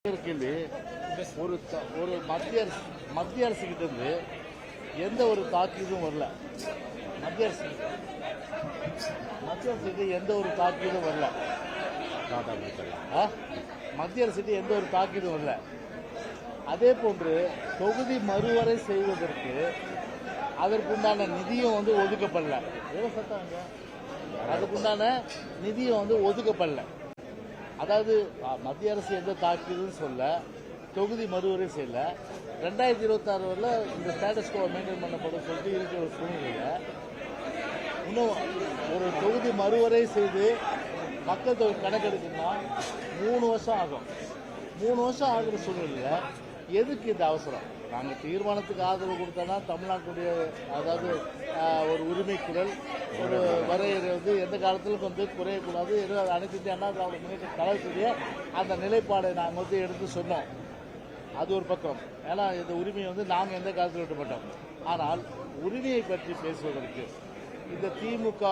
கேள்வி ஒரு மத்திய அரசு கிட்ட இருந்து எந்த ஒரு தாக்கீதும் வரல. மத்திய அரசு எந்த ஒரு தாக்கீதும் வரல. மத்திய அரசுக்கு எந்த ஒரு தாக்கீதும் வரல. அதே போன்று தொகுதி மறுவரை செய்வதற்கு அதற்குண்டான நிதியும் ஒதுக்கப்படல. அதுக்குண்டான நிதியும் ஒதுக்கப்படல. அதாவது மத்திய அரசு எந்த தாக்கீதுன்னு சொல்ல, தொகுதி மறுவரை செய்யல. 2026 வரல இந்த ஸ்டேட்டஸ் கோ மெயின்டைன் பண்ணப்படும் சொல்லிட்டு இருக்கிற ஒரு சூழ்நிலையில இன்னும் ஒரு தொகுதி மறுவரை செய்து மக்கள் தொகை கணக்கெடுக்கணும்னா 3 வருஷம் ஆகும். 3 வருஷம் ஆகிற சூழ்நிலையில எதுக்கு இந்த அவசரம்? நாங்கள் தீர்மானத்துக்கு ஆதரவு கொடுத்தோன்னா தமிழ்நாட்டுடைய அதாவது ஒரு உரிமை குரல் ஒரு வரையறை எந்த காலத்திலும் குறையக்கூடாது. அனைத்து இந்திய அண்ணா திராவிட முன்னேற்ற கழகத்துடைய அந்த நிலைப்பாடை நாங்கள் எடுத்து சொன்னோம். அது ஒரு பக்கம். ஏன்னா இந்த உரிமையை நாங்கள் எந்த காலத்தில் விட மாட்டோம். ஆனால் உரிமையை பற்றி பேசுவதற்கு இந்த திமுக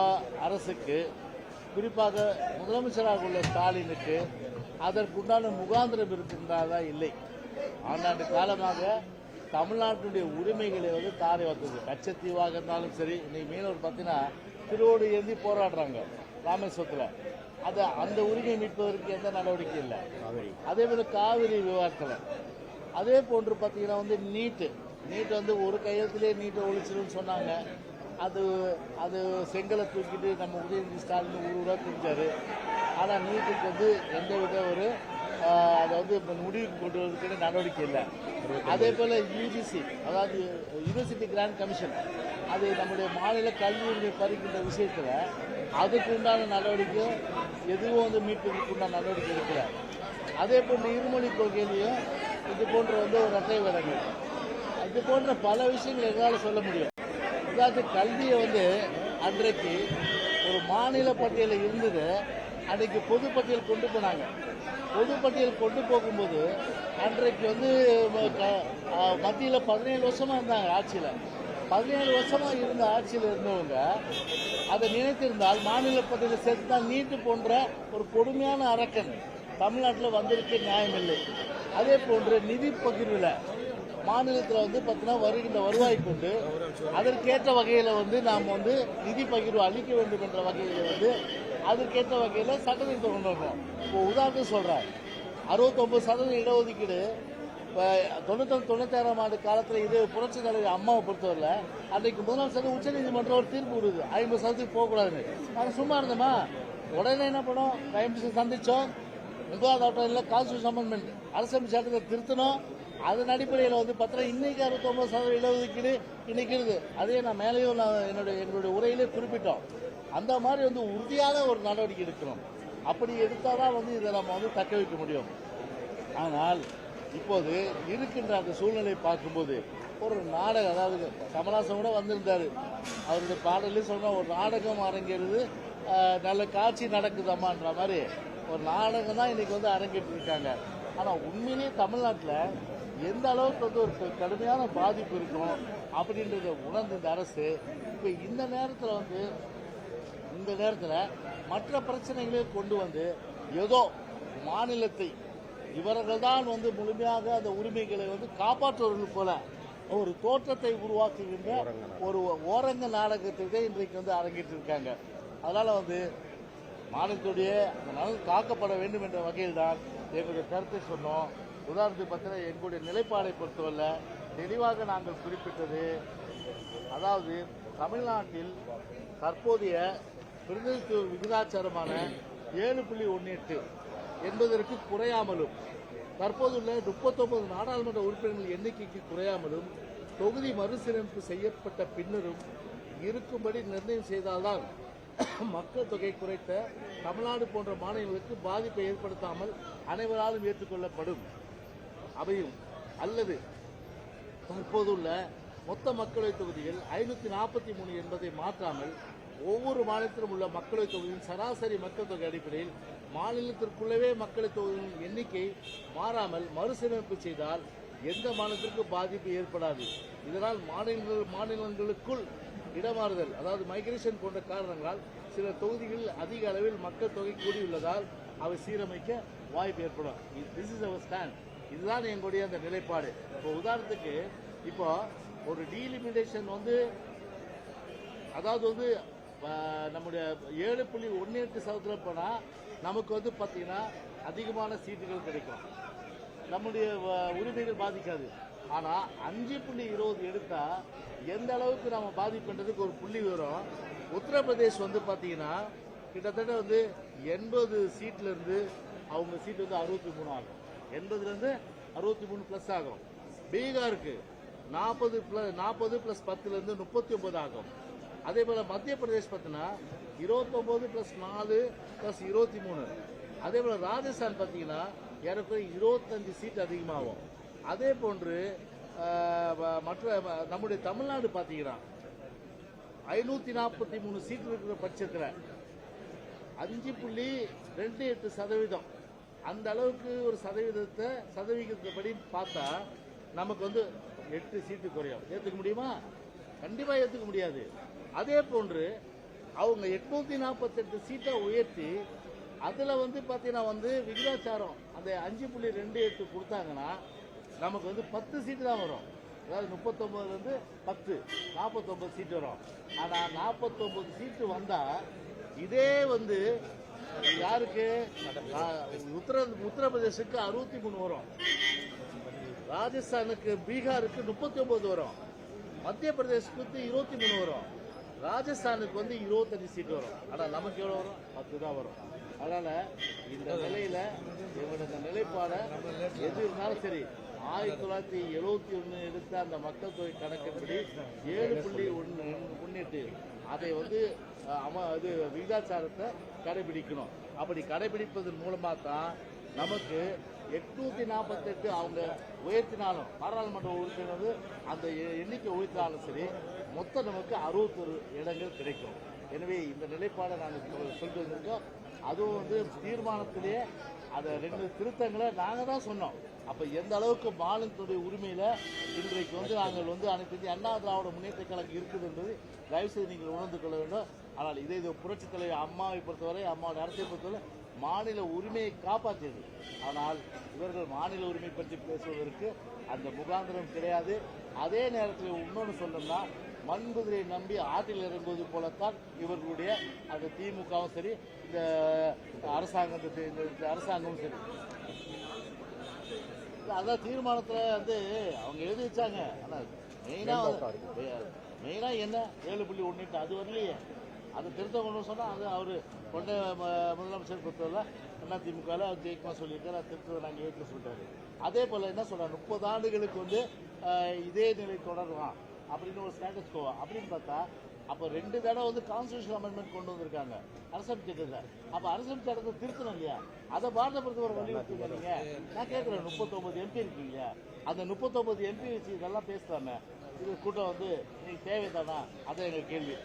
அரசுக்கு, குறிப்பாக முதலமைச்சராக உள்ள ஸ்டாலினுக்கு அதற்குண்டான முகாந்திரம் இருக்கின்றதா? இல்லை. ஆண்டாண்டு காலமாக தமிழ்நாட்டுடைய உரிமைகளை தாரை வந்தது. கச்சத்தீவாக இருந்தாலும் சரி, இன்னைக்கு மீனவர் பார்த்தீங்கன்னா திருவோடு ஏந்தி போராடுறாங்க ராமேஸ்வரத்தில். அந்த உரிமையை மீட்பதற்கு எந்த நடவடிக்கை இல்லை. அதே போல காவிரி விவகாரத்தில் அதே போன்று பார்த்தீங்கன்னா நீட் ஒரு கையெழுத்திலே நீட்டை ஒழிச்சிருன்னு சொன்னாங்க. அது செங்கலை தூக்கிட்டு நம்ம உதயநிதி ஸ்டாலின் ஊரூரா தெரிஞ்சாரு. ஆனால் நீட்டுக்கு எந்தவித ஒரு அதை முடிவுக்கு கொண்டு வரதுக்கு நடவடிக்கை இல்லை. அதே போல யூஜிசி, அதாவது யூனிவர்சிட்டி கிராண்ட் கமிஷன், அது நம்முடைய மாநில கல்வி உரிமை பறிக்கின்ற விஷயத்தில் அதுக்கு உண்டான நடவடிக்கை எதுவும் மீட்பதற்கு உண்டான நடவடிக்கை இருக்கிற. அதே போன்ற இருமொழி கொள்கையிலையும் இது போன்ற ஒரு இரட்டை வேடங்கள், இது போன்ற பல விஷயங்கள் எங்களால் சொல்ல முடியும். அதாவது கல்வியை அன்றைக்கு ஒரு மாநில பட்டியலில் இருந்தது, அன்றைக்கு பொதுப்பட்டியல் கொண்டு போனாங்க. பொதுப்பட்டியல் கொண்டு போகும்போது அன்றைக்கு மத்தியில் 17 வருஷமா இருந்தாங்க ஆட்சியில். 17 வருஷமா இருந்த ஆட்சியில் இருந்தவங்க அதை நினைத்திருந்தால் மாநில பட்டியலை சேர்த்து தான் நீட்டு போன்ற ஒரு கொடுமையான அரக்கன் தமிழ்நாட்டில் வந்திருக்க நியாயமில்லை. அதே போன்று நிதி பகிர்வில் மாநிலத்தில் பார்த்தீங்கன்னா வருகின்ற வருவாய் கொண்டு அதற்கேற்ற வகையில் நாம் நிதி பகிர்வு அளிக்க வேண்டும் என்ற வகையில் அதற்கேற்ற வகையில் சட்டத்தை கொண்டு வரணும். இப்போ உதாரணத்துக்கு சொல்கிறேன், 69% இடஒதுக்கீடு 96ஆம் ஆண்டு காலத்தில் இது புரட்சி தலைவர் அம்மாவை பொறுத்தவரையில் அன்றைக்கு முதலமைச்சர் உச்சநீதிமன்றம் ஒரு தீர்ப்பு வருது 50% போகக்கூடாதுன்னு. நாங்கள் சும்மா இருந்தோமா? உடனே என்ன பண்ணோம்? கைமிஷன் சந்திச்சோம். 9வது ஆட்டோவில் கான்ஸ்டியூஷன் அமெண்ட்மெண்ட் அரசியல் சட்டத்தை திருத்தணும். அதன் அடிப்படையில் பார்த்தீங்கன்னா இன்னைக்கு 69% இடஒதுக்கீடு இன்னைக்கு இருக்குது. அதே நான் மேலேயும் எங்களுடைய உரையிலே குறிப்பிட்டோம். அந்த மாதிரி உறுதியான ஒரு நடவடிக்கை எடுக்கணும். அப்படி எடுத்தாதான் இதை நம்ம தக்க வைக்க முடியும். ஆனால் இப்போது இருக்கின்ற அந்த சூழ்நிலை பார்க்கும்போது ஒரு நாடகம், அதாவது கமலாசன் கூட வந்திருந்தாரு, அவருடைய பாடலே சொன்ன ஒரு நாடகம் அரங்கேறுது, நல்ல காட்சி நடக்குதம்மான்ற மாதிரி ஒரு நாடகம் தான் இன்னைக்கு அரங்கேற்றி இருக்காங்க. ஆனால் உண்மையிலேயே தமிழ்நாட்டில் எந்த அளவுக்கு ஒரு கடுமையான பாதிப்பு இருக்கும் அப்படின்றத உணர்ந்த இந்த அரசு இப்போ இந்த நேரத்தில் மற்ற பிரச்சனைகளை கொண்டு ஏதோ மாநிலத்தை இவர்கள் தான் முழுமையாக அந்த உரிமைகளை காப்பாற்றுவர்கள் போல ஒரு தோற்றத்தை உருவாக்குகின்ற ஒரு ஓரங்க நாடகத்தை இன்றைக்கு அரங்கேற்றிருக்காங்க. அதனால மாநிலத்துடைய நலன் காக்கப்பட வேண்டும் என்ற வகையில் தான் எங்களுடைய கருத்தை சொன்னோம். உதாரணத்துக்கு பார்த்தீங்கன்னா எங்களுடைய நிலைப்பாடை பொறுத்தவரை தெளிவாக நாங்கள் குறிப்பிட்டது, அதாவது தமிழ்நாட்டில் தற்போதைய பிரதிநிதித்துவ விகிதாச்சாரமான 7.18 என்பதற்கு குறையாமலும், தற்போதுள்ள 39 நாடாளுமன்ற உறுப்பினர்கள் எண்ணிக்கைக்கு குறையாமலும் தொகுதி மறுசீரமைப்பு செய்யப்பட்ட பின்னரும் இருக்கும்படி நிர்ணயம் செய்தால்தான் மக்கள் தொகை குறைத்த தமிழ்நாடு போன்ற மாநிலங்களுக்கு பாதிப்பை ஏற்படுத்தாமல் அனைவராலும் ஏற்றுக்கொள்ளப்படும் அவையும், அல்லது தற்போதுள்ள மொத்த மக்களவைத் தொகுதிகள் 543 என்பதை மாற்றாமல் ஒவ்வொரு மாநிலத்திலும் உள்ள மக்களவைத் தொகுதியின் சராசரி மக்கள் தொகை அடிப்படையில் மாநிலத்திற்குள்ளவே மக்களவைத் தொகுதிகளின் எண்ணிக்கை மாறாமல் மறுசீரமைப்பு செய்தால் எந்த மாநிலத்திற்கு பாதிப்பு ஏற்படாது. இதனால் மாநிலங்களுக்குள் இடமாறுதல், அதாவது மைக்ரேஷன் போன்ற காரணங்களால் சில தொகுதிகளில் அதிக அளவில் மக்கள் தொகை கூடியுள்ளதால் அவை சீரமைக்க வாய்ப்பு ஏற்படும். This is our stand. இதுதான் எங்களுடைய அந்த நிலைப்பாடு. இப்போ உதாரணத்துக்கு இப்போ ஒரு டீலிமிட்டேஷன் வந்து அதாவது வந்து நம்முடைய 7.18% போனால் நமக்கு வந்து பார்த்தீங்கன்னா அதிகமான சீட்டுகள் கிடைக்கும், நம்முடைய உரிமைகள் பாதிக்காது. ஆனால் 5.20 எடுத்தால் எந்த அளவுக்கு நம்ம பாதிப்புன்றதுக்கு ஒரு புள்ளி வரும். உத்தரப்பிரதேஷ் வந்து பார்த்தீங்கன்னா கிட்டத்தட்ட வந்து 80 சீட்ல இருந்து அவங்க சீட் வந்து 63 ஆகும், 80லேருந்து 63 ப்ளஸ் ஆகும். பீகாருக்கு 40 + 10லேருந்து 39 ஆகும். அதே போல மத்திய பிரதேஷ் பார்த்தீங்கன்னா 29 + 4 + 23. அதே போல ராஜஸ்தான் பார்த்தீங்கன்னா ஏறக்குறைய 25 சீட் அதிகமாகும். அதே போன்று மற்ற நம்முடைய தமிழ்நாடு பார்த்தீங்கன்னா 543 சீட் இருக்கிற பட்சத்தில் 5.28% அந்த அளவுக்கு ஒரு சதவீதப்படி பார்த்தா நமக்கு வந்து 8 சீட்டு குறையும். ஏற்றுக்க முடியுமா? கண்டிப்பா ஏற்றுக்க முடியாது. அதே போன்று அவங்க 848 சீட்டை உயர்த்தி அதுல வந்து பாத்தீங்கன்னா வந்து விகிதாச்சாரம் அந்த 5.28 கொடுத்தாங்கன்னா நமக்கு வந்து 10 சீட்டு தான் வரும். அதாவது 39 இருந்து 10 49 சீட்டு வரும். ஆனா 49 சீட்டு வந்தா இதே வந்து யாருக்கு உத்தரப்பிரதேசுக்கு 63 வரும், ராஜஸ்தானுக்கு பீகாருக்கு 39 வரும், மத்திய பிரதேசத்துக்கு 23 வரும், ராஜஸ்தானுக்கு வந்து 25 சீட் வரும். ஆனா நமக்கு எவ்வளவு வரும்? 10 தான் வரும். அதனால இந்த நிலையில இவங்க நிலைப்பாட எது இருந்தாலும் சரி 1971 எடுத்த அந்த மக்கள் தொகை கணக்கின்படி 7.18 அதை வந்து இது விகிதாச்சாரத்தை கடைபிடிக்கணும். அப்படி கடைபிடிப்பதன் மூலமா தான் நமக்கு 848 அவங்க உயர்த்தினாலும் பாராளுமன்ற உறுப்பினர் அந்த எண்ணிக்கை உயர்த்தினாலும் சரி மொத்தம் நமக்கு 61 இடங்கள் கிடைக்கும். எனவே இந்த நிலைப்பாடை நாங்கள் சொல்லிட்டு வந்திருக்கோம். அதுவும் வந்து தீர்மானத்திலேயே அதை 2 திருத்தங்களை நாங்கள் தான் சொன்னோம். அப்ப எந்த அளவுக்கு மாநிலத்துடைய உரிமையில இன்றைக்கு வந்து நாங்கள் வந்து அனைத்து இந்திய அண்ணா திராவிட முன்னேற்ற கழகம் இருக்குது என்பது தயவுசெய்து நீங்கள் உணர்ந்து கொள்ள வேண்டும். ஆனால் இதே புரட்சித் தலைவர் அம்மாவை பொறுத்தவரை அம்மாவுடைய அரசை பொறுத்தவரை மாநில உரிமையை காப்பாற்றியது. ஆனால் இவர்கள் மாநில உரிமை பற்றி பேசுவதற்கு அந்த முகாந்திரம் கிடையாது. அதே நேரத்தில் இன்னொன்று சொல்லணும்னா மண்குதிரையை நம்பி ஆற்றில் இறங்குவது போலத்தான் இவர்களுடைய அந்த திமுகவும் சரி இந்த அரசாங்கமும் சரி. அதான் தீர்மானத்துல வந்து அவங்க எழுதி வச்சாங்க. ஆனா மெயினா என்ன 7.18 அது வரலையே. அதை திருத்தம் கொண்டு சொன்னா அது அவரு கொண்ட முதலமைச்சர் பொறுத்தவரை அதிமுக ஜெயிக்குமா சொல்லியிருக்காரு. அது திருத்தத்தை நாங்கள் ஏற்க சொல்லிட்டாரு. அதே போல என்ன சொல்றாங்க 30 ஆண்டுகளுக்கு வந்து இதே நிலை தொடரலாம் அப்படின்னு ஒரு ஸ்டேட்டஸ் கோ அப்படின்னு பார்த்தா அப்ப 2 தடவை வந்து கான்ஸ்டிடியூஷன் அமெண்ட்மெண்ட் கொண்டு வந்திருக்காங்க அரசமைப்பு சட்டத்தை. அப்ப அரசமைப்பு சட்டத்தை திருத்தணும் இல்லையா? அதை பாரத பிரதமர் வலியுறுத்தி நீங்க நான் கேட்கிறேன் 39 MP இருக்கீங்க, அந்த 39 MP வச்சு இதெல்லாம் பேசலாமே. இது கூட்டம் வந்து நீங்க தேவைதானா? அதான் எங்க கேள்வி.